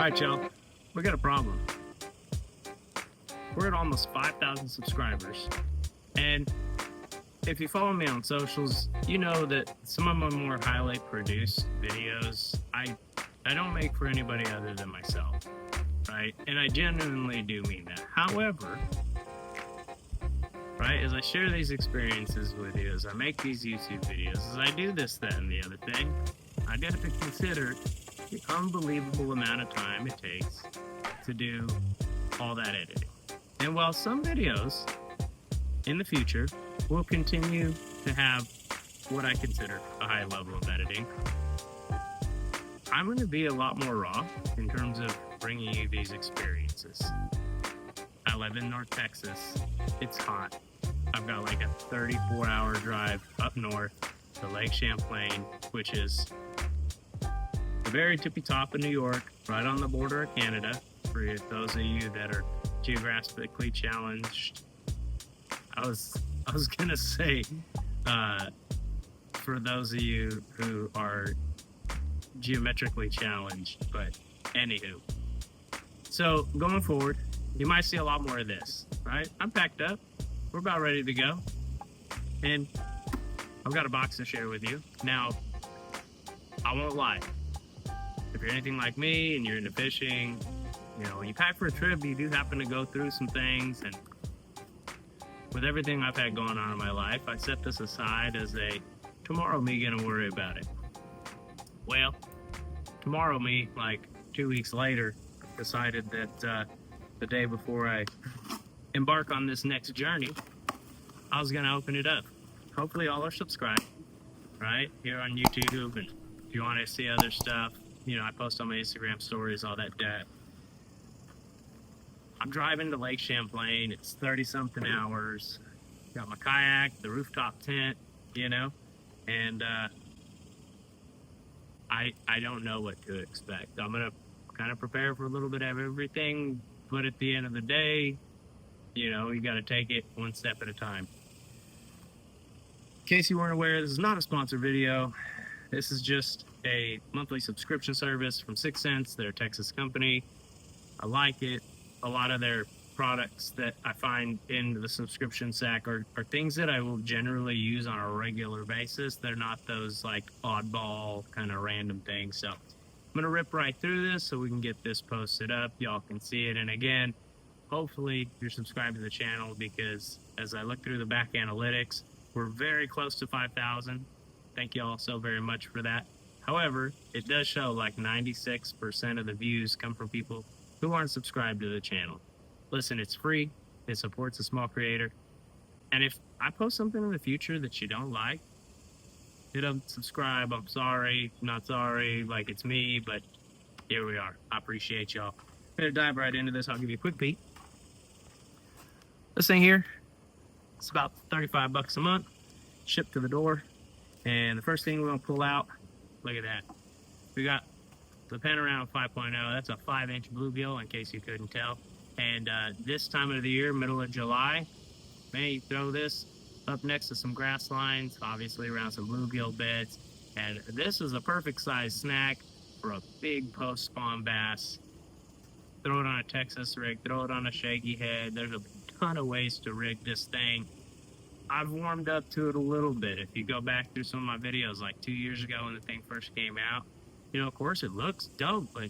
Alright, y'all, we got a problem. We're at almost 5,000 subscribers, and if you follow me on socials, you know that some of my more highly produced videos, I don't make for anybody other than myself, right? And I genuinely do mean that. However, right, as I share these experiences with you, as I make these YouTube videos, as I do this, that, and the other thing, I have to consider the unbelievable amount of time it takes to do all that editing. And while some videos in the future will continue to have what I consider a high level of editing, I'm going to be a lot more raw in terms of bringing you these experiences. I live in North Texas. It's hot. I've got like a 34-hour drive up north to Lake Champlain, which is the very tippy top of New York, right on the border of Canada. For those of you that are geographically challenged, I was gonna say, for those of you who are geometrically challenged, but anywho. So going forward, you might see a lot more of this, right? I'm packed up. We're about ready to go. And I've got a box to share with you. Now, I won't lie. If you're anything like me and you're into fishing, you know, when you pack for a trip, you do happen to go through some things. And with everything I've had going on in my life, I set this aside as a tomorrow me gonna worry about it. Well, tomorrow me, like 2 weeks later, decided that the day before I embark on this next journey, I was gonna open it up. Hopefully all are subscribed, right, here on YouTube. And if you want to see other stuff, you know, I post on my Instagram stories, all that jazz. I'm driving to Lake Champlain. It's 30-something hours. Got my kayak, the rooftop tent, you know, and I don't know what to expect. I'm gonna kind of prepare for a little bit of everything, but at the end of the day, you know, you got to take it one step at a time. In case you weren't aware, this is not a sponsored video. This is just a monthly subscription service from 6 Cents. They're a Texas company. I like it. A lot of their products that I find in the subscription sack are things that I will generally use on a regular basis. They're not those like oddball kind of random things. So I'm going to rip right through this so we can get this posted up. Y'all can see it. And again, hopefully you're subscribed to the channel, because as I look through the back analytics, we're very close to 5,000. Thank you all so very much for that. However, it does show like 96% of the views come from people who aren't subscribed to the channel. Listen, it's free. It supports a small creator. And if I post something in the future that you don't like, hit unsubscribe. I'm sorry, not sorry, like it's me, but here we are. I appreciate y'all. I'm gonna dive right into this. I'll give you a quick peek. This thing here, it's about 35 bucks a month, shipped to the door. And the first thing we're gonna pull out, look at that. We got the Panorama 5.0. That's a 5-inch bluegill, in case you couldn't tell. And this time of the year, middle of July, man, you throw this up next to some grass lines, obviously around some bluegill beds. And this is a perfect size snack for a big post-spawn bass. Throw it on a Texas rig, throw it on a shaky head. There's a ton of ways to rig this thing. I've warmed up to it a little bit. If you go back through some of my videos like 2 years ago when the thing first came out, you know, of course it looks dope, but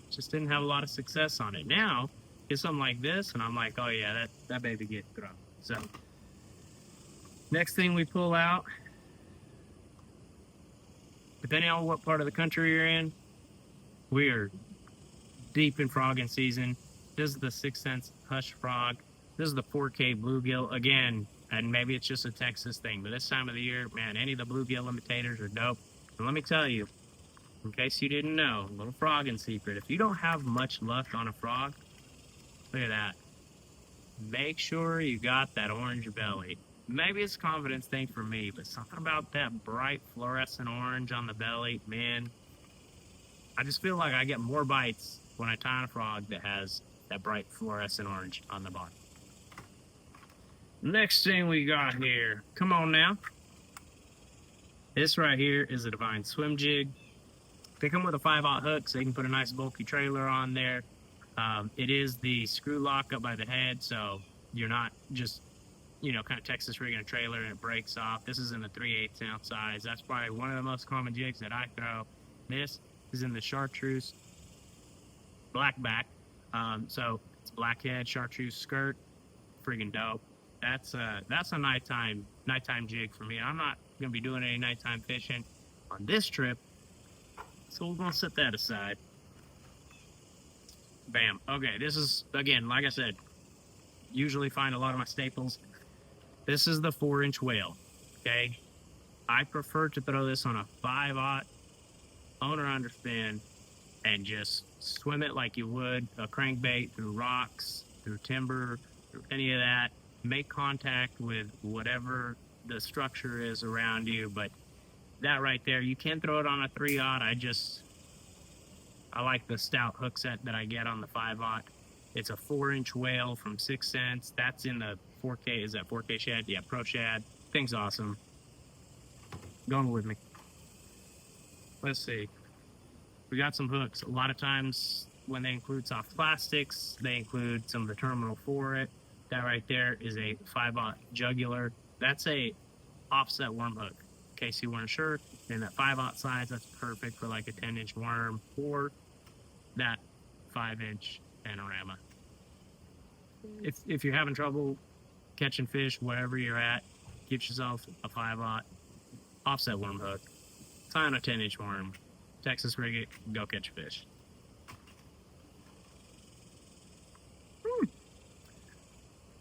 just didn't have a lot of success on it. Now, get something like this, and I'm like, oh yeah, that baby get thrown. So, next thing we pull out, depending on what part of the country you're in, we are deep in frogging season. This is the 6 Cents Hush Frog. This is the 4K bluegill. Again, and maybe it's just a Texas thing, but this time of the year, man, any of the bluegill imitators are dope. And let me tell you, in case you didn't know, a little frogging secret. If you don't have much luck on a frog, look at that. Make sure you got that orange belly. Maybe it's a confidence thing for me, but something about that bright fluorescent orange on the belly, man, I just feel like I get more bites when I tie on a frog that has that bright fluorescent orange on the bottom. Next thing we got here, come on now. This right here is a Divine swim jig. They come with a 5/0 hook, so you can put a nice bulky trailer on there. It is the screw lock up by the head, so you're not just, you know, kind of Texas rigging a trailer and it breaks off. This is in the 3/8 ounce size. That's probably one of the most common jigs that I throw. This is in the chartreuse black back. So it's black head, chartreuse skirt, friggin' dope. That's a nighttime jig for me. I'm not gonna be doing any nighttime fishing on this trip, so we're gonna set that aside. Bam. Okay, this is, again, like I said, usually find a lot of my staples. This is the 4-inch whale. Okay, I prefer to throw this on a 5/0 owner underspin and just swim it like you would a crankbait, through rocks, through timber, through any of that. Make contact with whatever the structure is around you. But that right there, you can throw it on a 3/0. I like the stout hook set that I get on the 5/0. It's a 4-inch whale from 6 cents. That's in the 4K. Is that 4K shad? Yeah, Pro Shad. Thing's awesome. Going with me. Let's see. We got some hooks. A lot of times when they include soft plastics, they include some of the terminal for it. That right there is a 5/0 jugular. That's a offset worm hook. In case you weren't sure, in that 5/0 size, that's perfect for like a 10-inch worm or that 5-inch panorama. If you're having trouble catching fish wherever you're at, get yourself a 5/0 offset worm hook. Tie on a 10-inch worm. Texas rig it, go catch fish.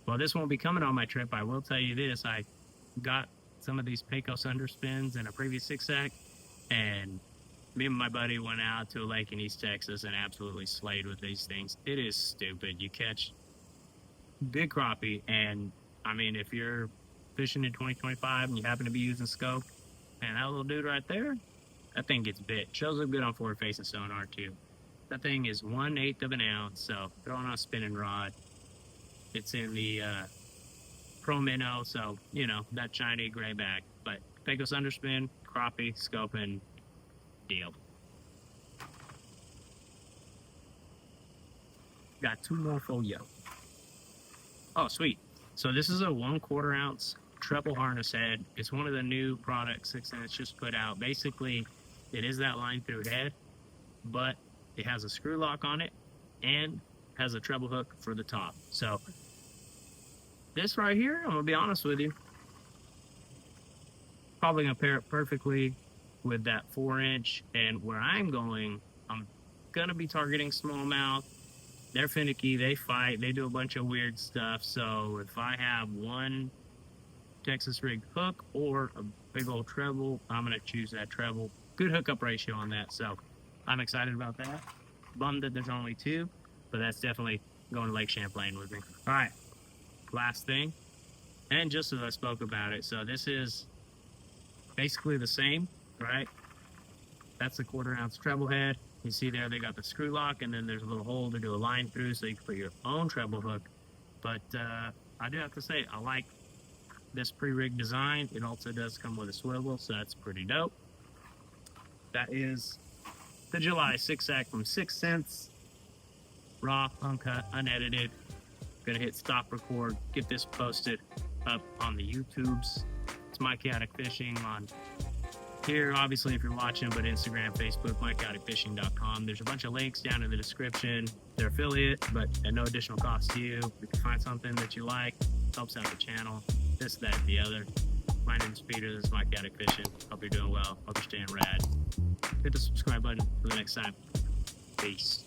Well, this won't be coming on my trip. I will tell you this. I got some of these Pecos underspins in a previous 6-sack, and me and my buddy went out to a lake in East Texas and absolutely slayed with these things. It is stupid. You catch big crappie, and I mean, if you're fishing in 2025 and you happen to be using scope, and that little dude right there, that thing gets bit. Shows up good on forward-facing sonar too. That thing is 1/8 of an ounce, so throwing on a spinning rod. It's in the Pro Minnow, so, you know, that shiny gray back. But Pecos underspin, crappie, scoping, deal. Got 2 more for you. Oh, sweet. So this is a 1/4 ounce treble harness head. It's one of the new products 6 cents just put out. Basically, it is that line through head, but it has a screw lock on it and has a treble hook for the top. So this right here, I'm gonna be honest with you, probably gonna pair it perfectly with that 4-inch. And where I'm going, I'm gonna be targeting smallmouth. They're finicky, they fight, they do a bunch of weird stuff. So if I have one Texas rig hook or a big old treble, I'm gonna choose that treble. Good hookup ratio on that, so I'm excited about that. Bummed that there's only 2, but that's definitely going to Lake Champlain with me. All right, last thing, and just as I spoke about it, so this is basically the same, right? That's the 1/4 ounce treble head. You see there, they got the screw lock, and then there's a little hole to do a line through so you can put your own treble hook. But I do have to say, I like this pre-rig design. It also does come with a swivel, so that's pretty dope. That is the July 6-sack from 6 cents. Raw, uncut, unedited. Gonna hit stop record, get this posted up on the YouTubes. It's My Chaotic Fishing on here, obviously, if you're watching, but Instagram, Facebook, mychaoticfishing.com. There's a bunch of links down in the description. They're affiliate, but at no additional cost to you. If you find something that you like, helps out the channel, this, that, the other. My name is Peter. This is My Chaotic Fishing. Hope you're doing well. Hope you're staying rad. Hit the subscribe button for the next time. Peace.